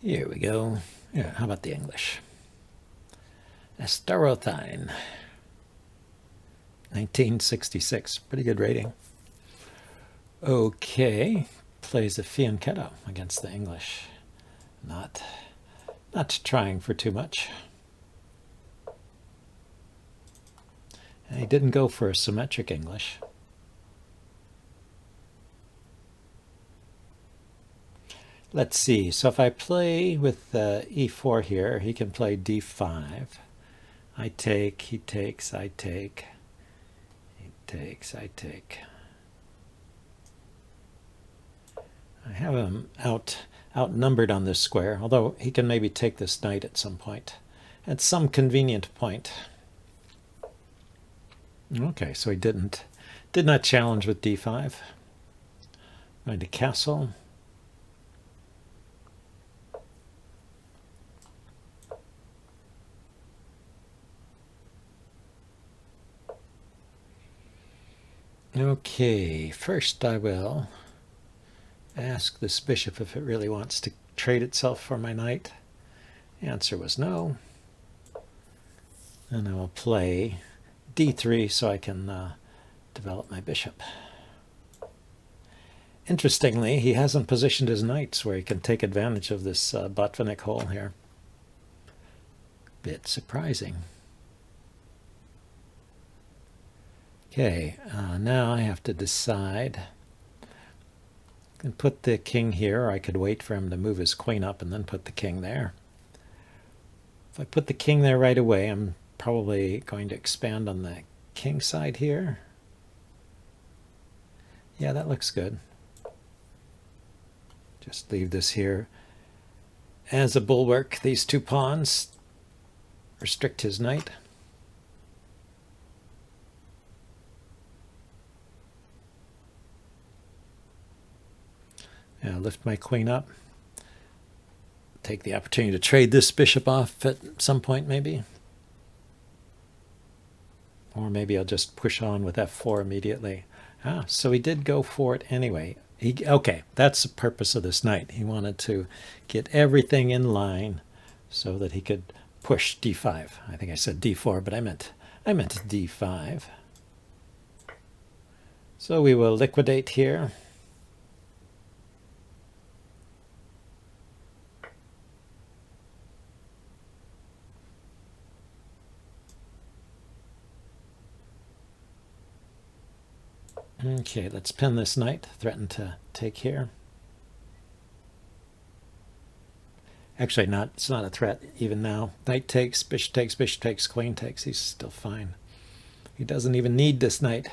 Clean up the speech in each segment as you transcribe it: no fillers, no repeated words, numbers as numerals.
Here we go. Yeah, how about the English? Astarothine, 1966. Pretty good rating. Okay, plays a fianchetto against the English. Not trying for too much. And he didn't go for a symmetric English. Let's see. So if I play with e4 here, he can play d5. I take, he takes, I take. He takes, I take. I have him outnumbered on this square, although he can maybe take this knight at some point. At some convenient point. Okay, so he did not challenge with d5. Going to castle. Okay, first I will ask this bishop if it really wants to trade itself for my knight. The answer was no. And I will play d3 so I can develop my bishop. Interestingly, he hasn't positioned his knights where he can take advantage of this Botvinnik hole here. Bit surprising. Okay, now I have to decide. I can put the king here, or I could wait for him to move his queen up and then put the king there. If I put the king there right away, I'm probably going to expand on the king side here. Yeah, that looks good. Just leave this here as a bulwark. These two pawns restrict his knight. I'll lift my queen up. Take the opportunity to trade this bishop off at some point, maybe. Or maybe I'll just push on with f4 immediately. So he did go for it anyway. Okay, that's the purpose of this knight. He wanted to get everything in line so that he could push d5. I think I said d4, but I meant d5. So we will liquidate here. Okay, let's pin this knight. Threaten to take here. Actually, it's not a threat even now. Knight takes, bishop takes, queen takes. He's still fine. He doesn't even need this knight.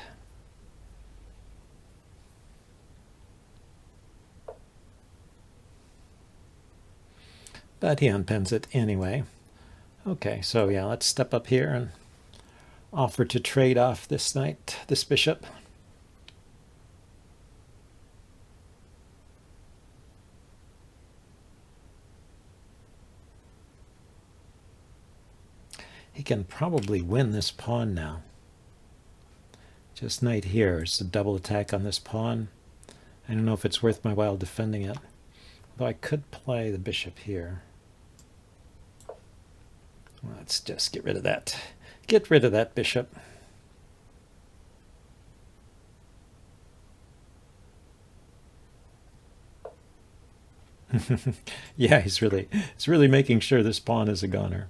But he unpins it anyway. Okay, so yeah, let's step up here and offer to trade off this knight, this bishop. He can probably win this pawn now. Just knight here is a double attack on this pawn. I don't know if it's worth my while defending it. Though I could play the bishop here. Let's just get rid of that. Get rid of that bishop. Yeah, he's really making sure this pawn is a goner.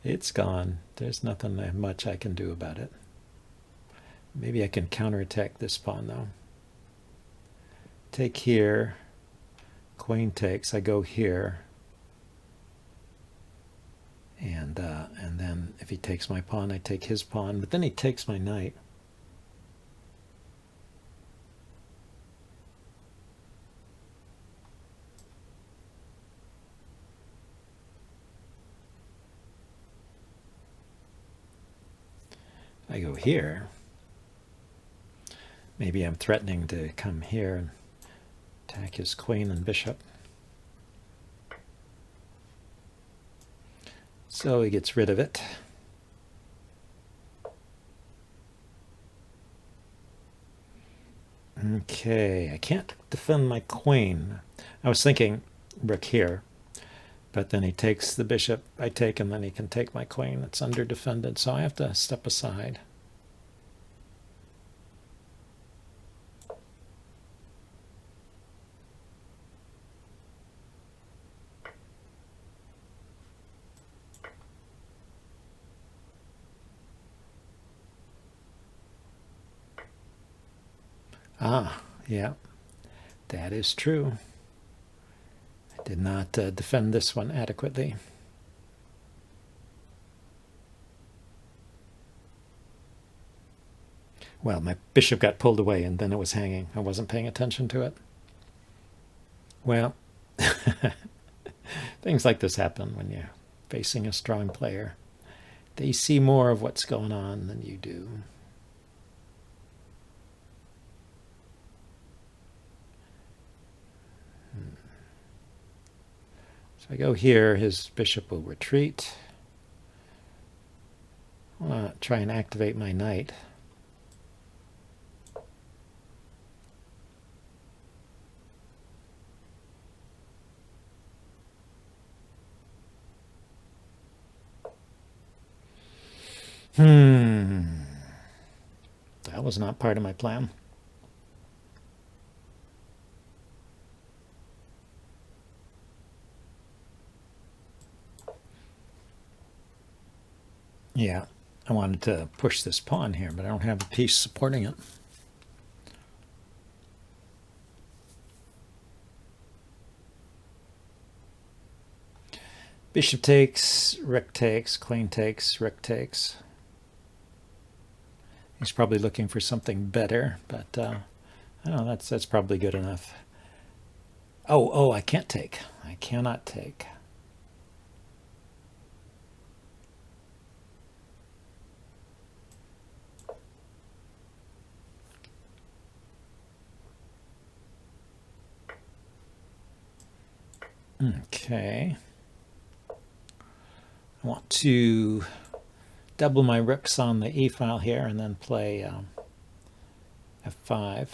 It's gone. There's nothing much I can do about it. Maybe I can counterattack this pawn though. Take here. Queen takes. I go here. And then if he takes my pawn, I take his pawn. But then he takes my knight. I go here. Maybe I'm threatening to come here and attack his queen and bishop. So he gets rid of it. Okay, I can't defend my queen. I was thinking rook here. But then he takes the bishop, I take, and then he can take my queen that's under defended, so I have to step aside. Ah, yeah, that is true. I did not defend this one adequately. Well, my bishop got pulled away and then it was hanging. I wasn't paying attention to it. Well, things like this happen when you're facing a strong player. They see more of what's going on than you do. So I go here, his bishop will retreat. I want to try and activate my knight. That was not part of my plan. Yeah, I wanted to push this pawn here, but I don't have a piece supporting it. Bishop takes, rook takes, queen takes, rook takes. He's probably looking for something better, but I don't know, that's probably good enough. Oh, I can't take. I cannot take. Okay. I want to double my rooks on the e file here and then play f5.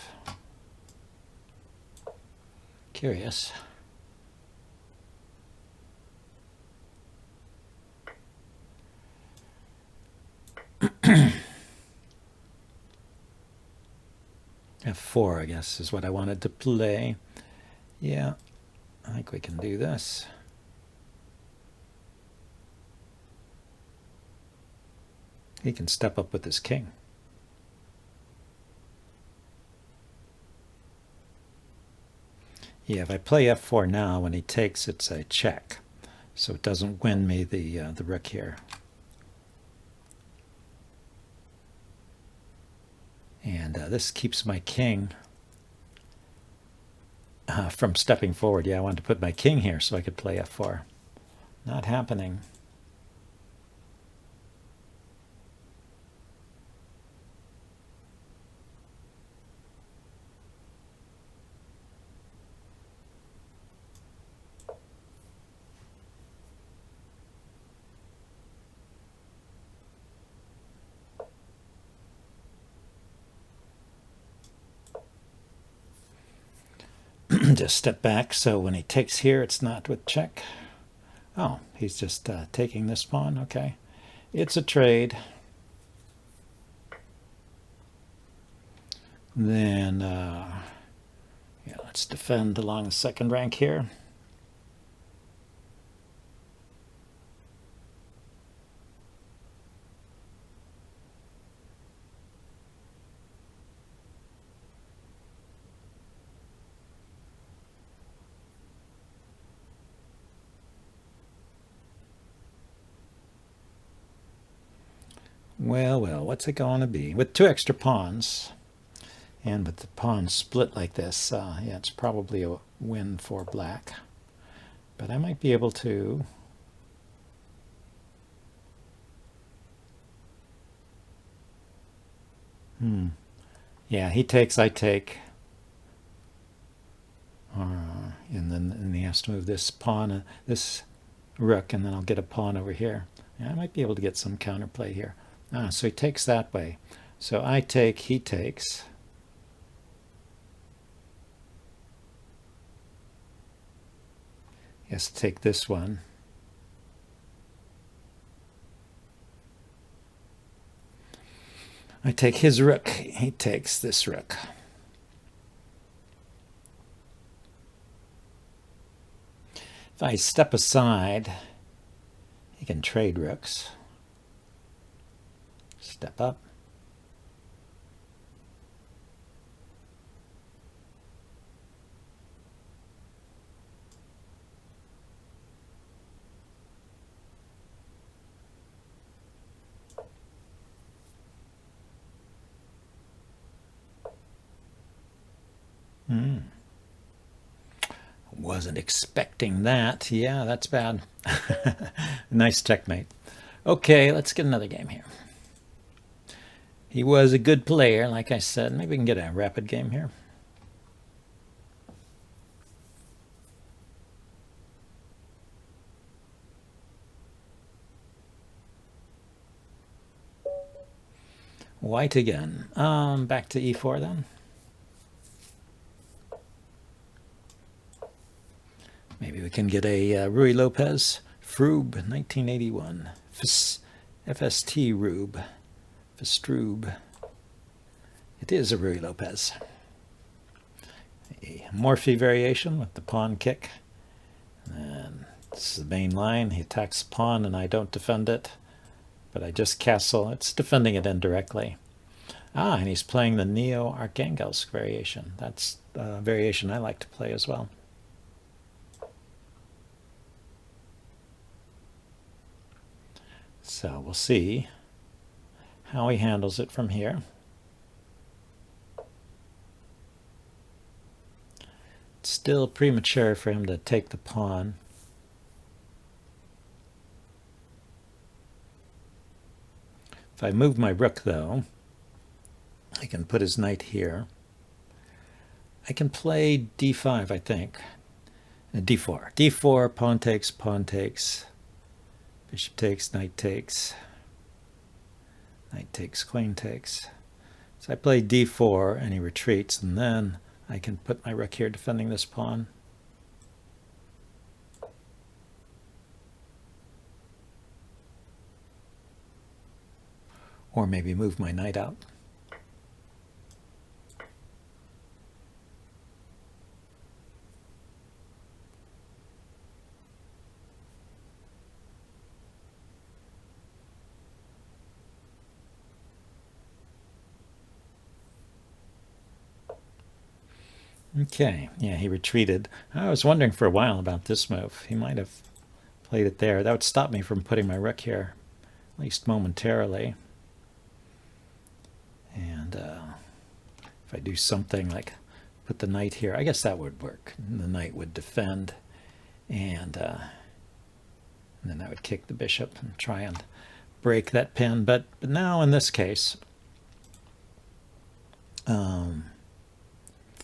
Curious. f4, I guess, is what I wanted to play. Yeah, I think we can do this. He can step up with his king. Yeah, if I play f4 now, when he takes, it's a check. So it doesn't win me the rook here. And this keeps my king from stepping forward. Yeah, I wanted to put my king here so I could play f4. Not happening. Just step back so when he takes here, it's not with check. Oh, he's just taking this pawn. Okay, it's a trade. Then, yeah, let's defend along the second rank here. Well, what's it going to be? With two extra pawns, and with the pawns split like this, yeah, it's probably a win for black. But I might be able to... Yeah, he takes, I take. And then he has to move this pawn, this rook, and then I'll get a pawn over here. Yeah, I might be able to get some counterplay here. So he takes that way. So I take, he takes. He has to take this one. I take his rook, he takes this rook. If I step aside, he can trade rooks. Step up. Wasn't expecting that. Yeah, that's bad. Nice checkmate. Okay, let's get another game here. He was a good player, like I said. Maybe we can get a rapid game here. White again. Back to e4 then. Maybe we can get a Ruy Lopez Froob 1981 FST Rube Festroob. It is a Ruy Lopez. A Morphy variation with the pawn kick. And this is the main line. He attacks the pawn and I don't defend it, but I just castle. It's defending it indirectly. And he's playing the Neo Archangelsk variation. That's a variation I like to play as well. So we'll see how he handles it from here. It's still premature for him to take the pawn. If I move my rook, though, I can put his knight here. I can play d5, I think. d4. d4, pawn takes. Bishop takes, knight takes, queen takes. So I play d4 and he retreats, and then I can put my rook here defending this pawn. Or maybe move my knight out. Okay, yeah, he retreated. I was wondering for a while about this move. He might have played it there. That would stop me from putting my rook here, at least momentarily. And if I do something like put the knight here, I guess that would work. The knight would defend, and then I would kick the bishop and try and break that pin. But now in this case,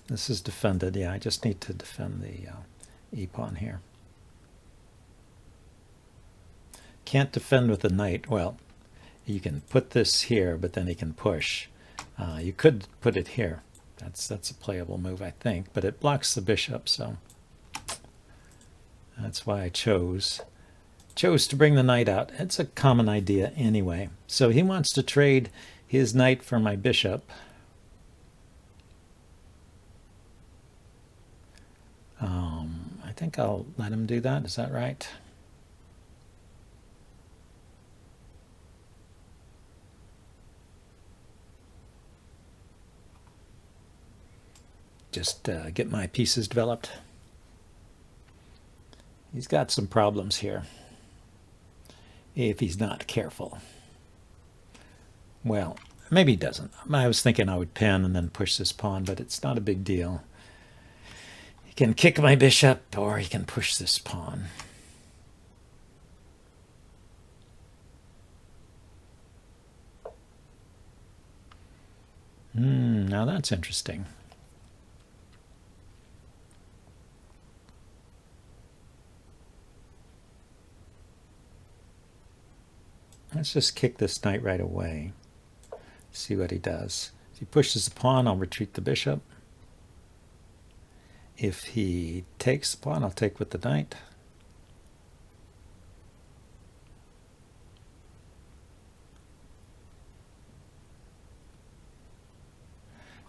this is defended. Yeah, I just need to defend the e-pawn here. Can't defend with the knight. Well, you can put this here, but then he can push. You could put it here. That's a playable move, I think, but it blocks the bishop, so that's why I chose to bring the knight out. It's a common idea anyway. So he wants to trade his knight for my bishop. I think I'll let him do that. Is that right? Just get my pieces developed. He's got some problems here if he's not careful. Well, maybe he doesn't. I was thinking I would pin and then push this pawn, but it's not a big deal. He can kick my bishop or he can push this pawn. Now that's interesting. Let's just kick this knight right away. See what he does. If he pushes the pawn, I'll retreat the bishop. If he takes the pawn, I'll take with the knight.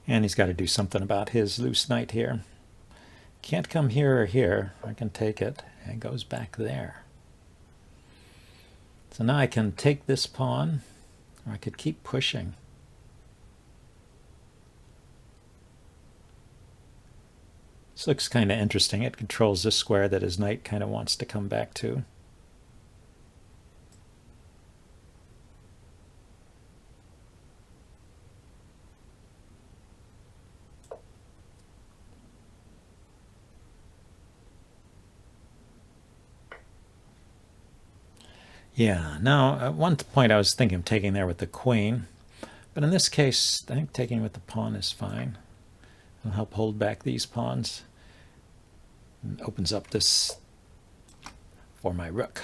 And he's got to do something about his loose knight here. Can't come here or here. I can take it. And it goes back there. So now I can take this pawn, or I could keep pushing. This looks kind of interesting. It controls this square that his knight kind of wants to come back to. Yeah, now at one point I was thinking of taking there with the queen, but in this case I think taking with the pawn is fine. It'll help hold back these pawns. It opens up this for my rook.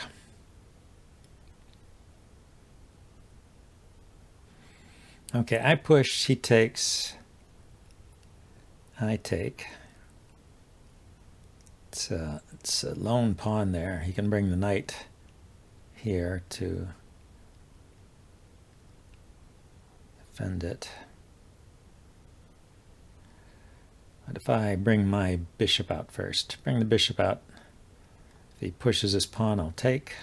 Okay, I push, he takes, I take. It's a lone pawn there. He can bring the knight here to defend it. What if I bring my bishop out first? Bring the bishop out. If he pushes his pawn, I'll take.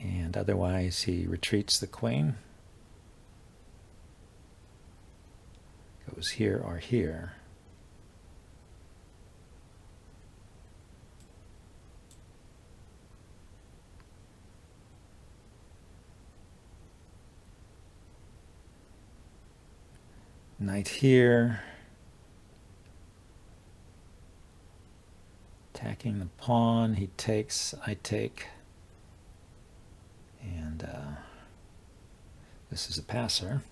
And otherwise, he retreats the queen. Goes here or here. Knight here. Attacking the pawn. He takes, I take. And this is a passer.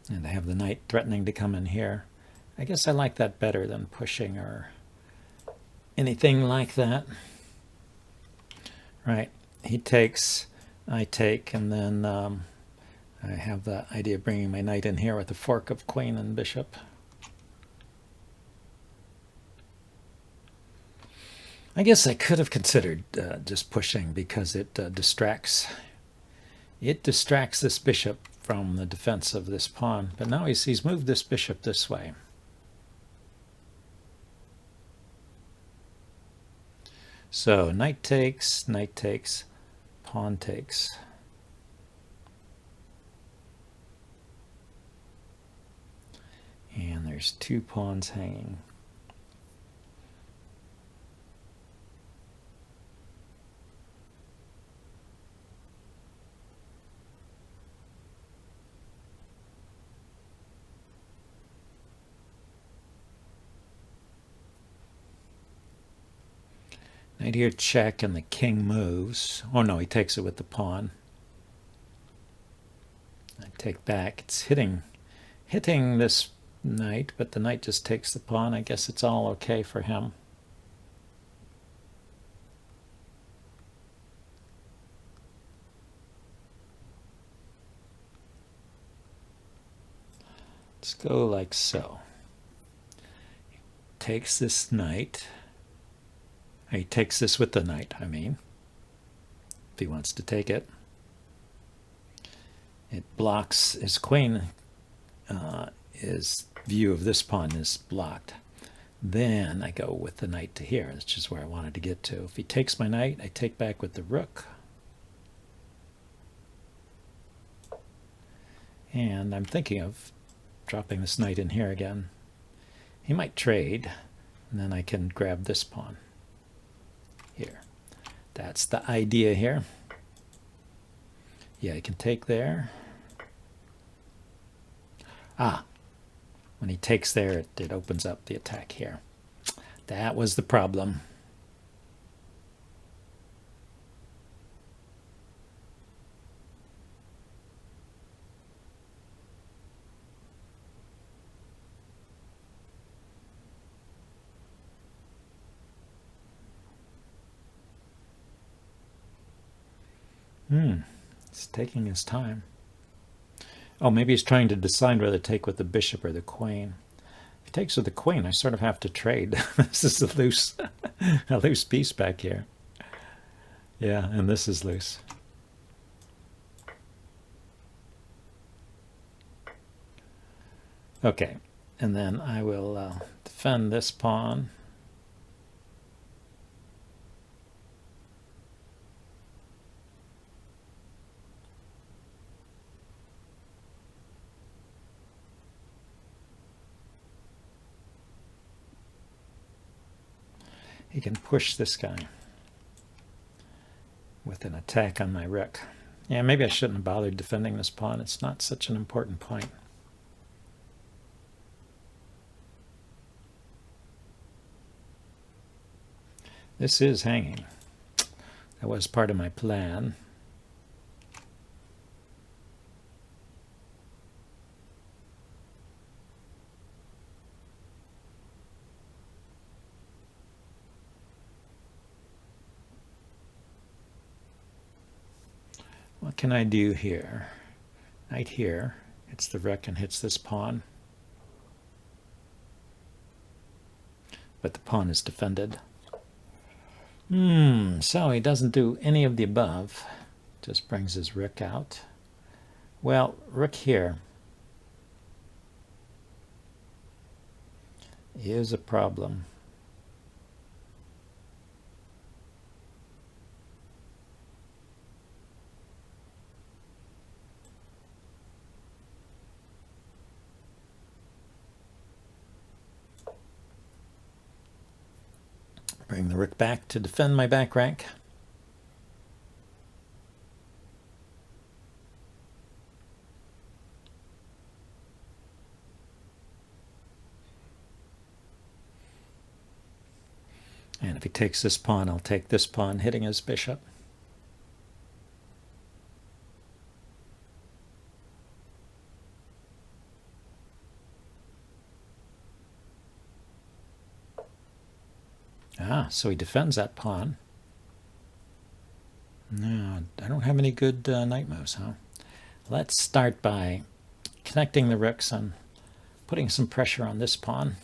And I have the knight threatening to come in here. I guess I like that better than pushing or anything like that. Right, he takes, I take, and then I have the idea of bringing my knight in here with a fork of queen and bishop. I guess I could have considered just pushing because it distracts. It distracts this bishop from the defense of this pawn, but now he's moved this bishop this way. So knight takes, pawn takes. And there's two pawns hanging. Knight here check and the king moves. Oh no, he takes it with the pawn. I take back. It's hitting this knight, but the knight just takes the pawn. I guess it's all okay for him. Let's go like so. He takes this knight. He takes this with the knight, I mean, if he wants to take it. It blocks his queen. His view of this pawn is blocked. Then I go with the knight to here, which is where I wanted to get to. If he takes my knight, I take back with the rook. And I'm thinking of dropping this knight in here again. He might trade, and then I can grab this pawn here. That's the idea here. Yeah, I can take there. Ah, when he takes there, it opens up the attack here. That was the problem. He's taking his time. Oh, maybe he's trying to decide whether to take with the bishop or the queen. If he takes with the queen, I sort of have to trade. This is a loose piece back here. Yeah, and this is loose. Okay, and then I will defend this pawn. He can push this guy with an attack on my rook. Yeah, maybe I shouldn't have bothered defending this pawn. It's not such an important point. This is hanging. That was part of my plan. What can I do here? Knight here. Hits the rook and hits this pawn. But the pawn is defended. So he doesn't do any of the above. Just brings his rook out. Well, rook here is a problem. Bring the rook back to defend my back rank. And if he takes this pawn, I'll take this pawn, hitting his bishop. So he defends that pawn. No, I don't have any good knight moves, huh? Let's start by connecting the rooks and putting some pressure on this pawn.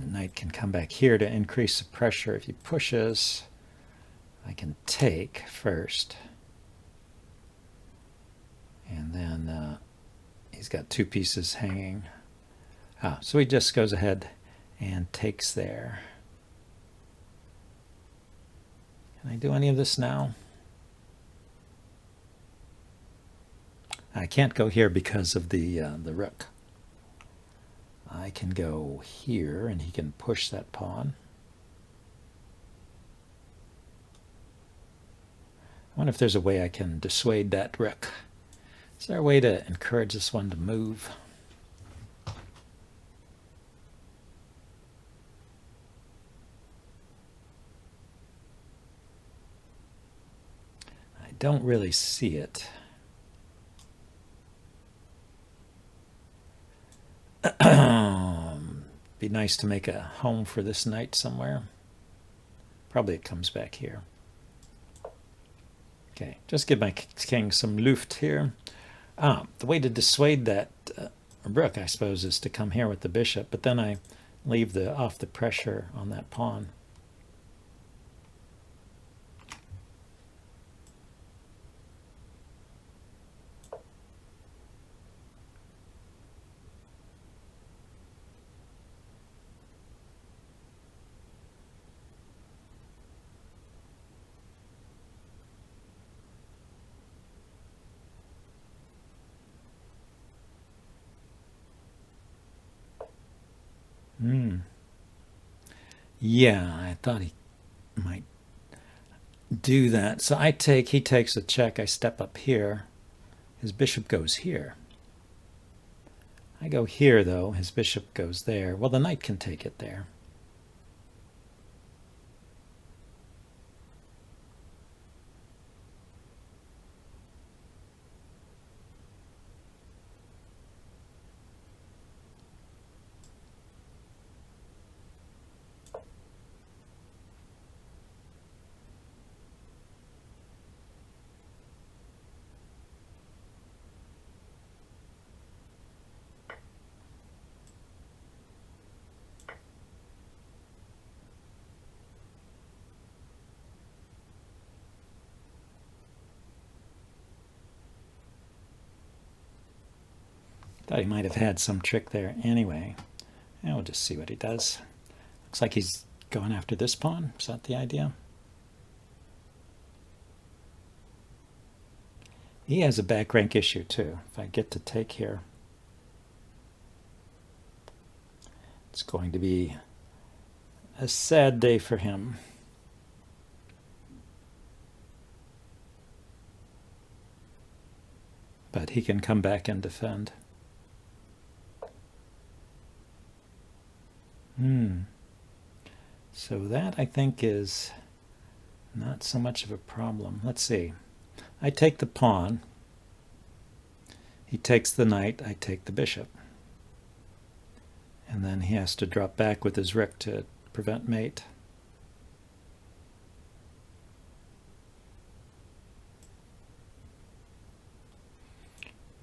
Knight can come back here to increase the pressure. If he pushes, I can take first. And then he's got two pieces hanging. So he just goes ahead and takes there. Can I do any of this now? I can't go here because of the rook. I can go here, and he can push that pawn. I wonder if there's a way I can dissuade that rook. Is there a way to encourage this one to move? I don't really see it. Be nice to make a home for this knight somewhere. Probably it comes back here. Okay, just give my king some luft here. The way to dissuade that rook, I suppose, is to come here with the bishop, but then I leave off the pressure on that pawn. Yeah, I thought he might do that. So he takes a check, I step up here. His bishop goes here. I go here, though. His bishop goes there. Well, the knight can take it there. Thought he might have had some trick there anyway. And we'll just see what he does. Looks like he's going after this pawn. Is that the idea? He has a back rank issue too. If I get to take here, it's going to be a sad day for him. But he can come back and defend. So that, I think, is not so much of a problem. Let's see. I take the pawn. He takes the knight. I take the bishop. And then he has to drop back with his rook to prevent mate.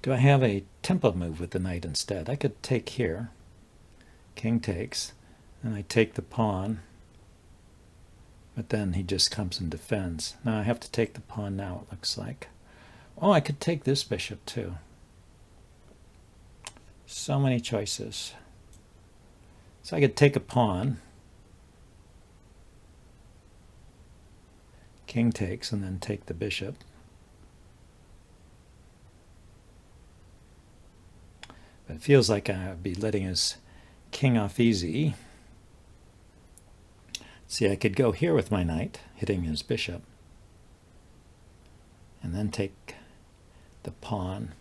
Do I have a tempo move with the knight instead? I could take here. King takes. And I take the pawn. But then he just comes and defends. Now I have to take the pawn now, it looks like. Oh, I could take this bishop too. So many choices. So I could take a pawn. King takes and then take the bishop. But it feels like I'd be letting his king off easy. See, I could go here with my knight, hitting his bishop, and then take the pawn.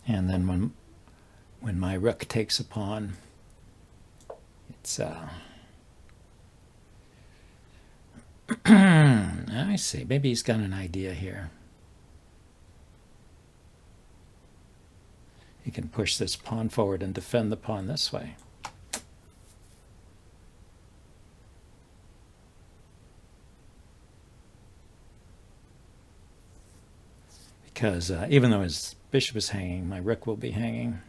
And then when my rook takes a pawn, it's I see. Maybe he's got an idea here. He can push this pawn forward and defend the pawn this way. Because even though his bishop is hanging, my rook will be hanging.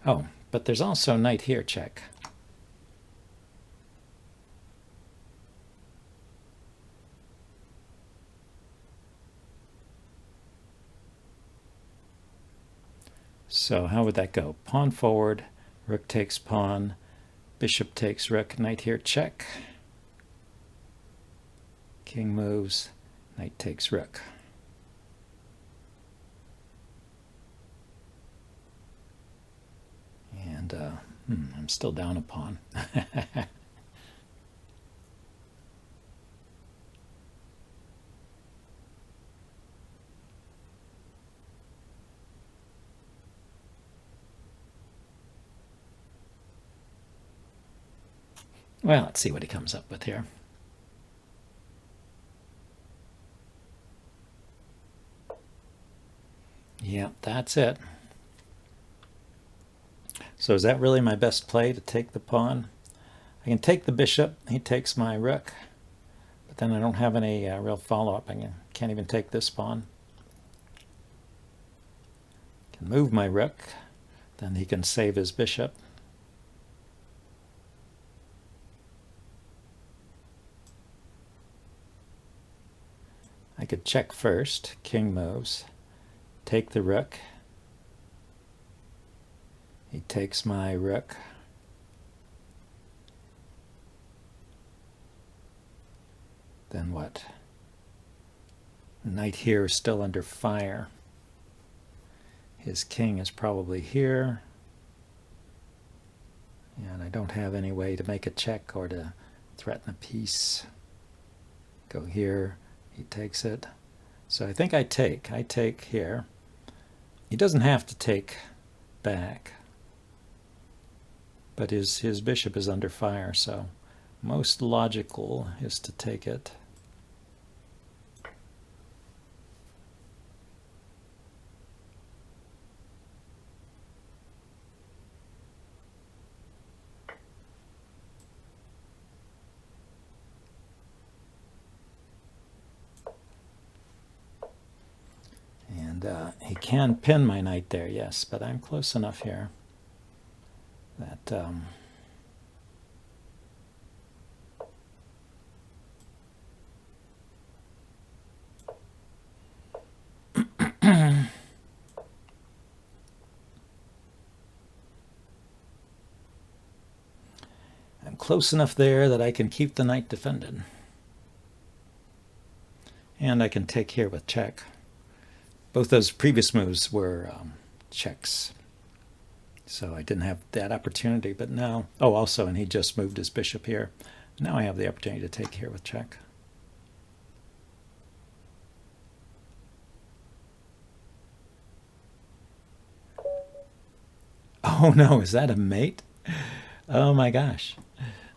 Oh, but there's also knight here, check. So how would that go? Pawn forward, rook takes pawn, bishop takes rook, knight here, check. King moves, knight takes rook. And I'm still down a pawn. Well, let's see what he comes up with here. Yeah, that's it. So is that really my best play, to take the pawn? I can take the bishop. He takes my rook. But then I don't have any real follow-up. I can't even take this pawn. I can move my rook. Then he can save his bishop. I could check first. King moves. Take the rook. He takes my rook. Then what? The knight here is still under fire. His king is probably here. And I don't have any way to make a check or to threaten a piece. Go here. He takes it. So I think I take here. He doesn't have to take back. But his bishop is under fire, so most logical is to take it. And he can pin my knight there, yes, but I'm close enough here that close enough there that I can keep the knight defended. And I can take here with check. Both those previous moves were checks. So I didn't have that opportunity, but now... Oh, also, and he just moved his bishop here. Now I have the opportunity to take here with check. Oh no, is that a mate? Oh my gosh.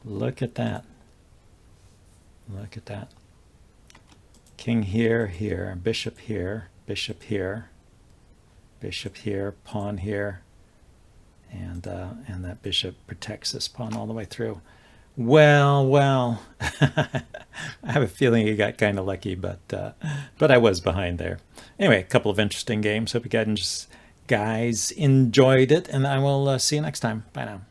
Look at that. Look at that. King here, here, bishop here, bishop here, bishop here, pawn here, and that bishop protects this pawn all the way through. Well, I have a feeling he got kind of lucky, but I was behind there. Anyway, a couple of interesting games. Hope you guys enjoyed it, and I will see you next time. Bye now.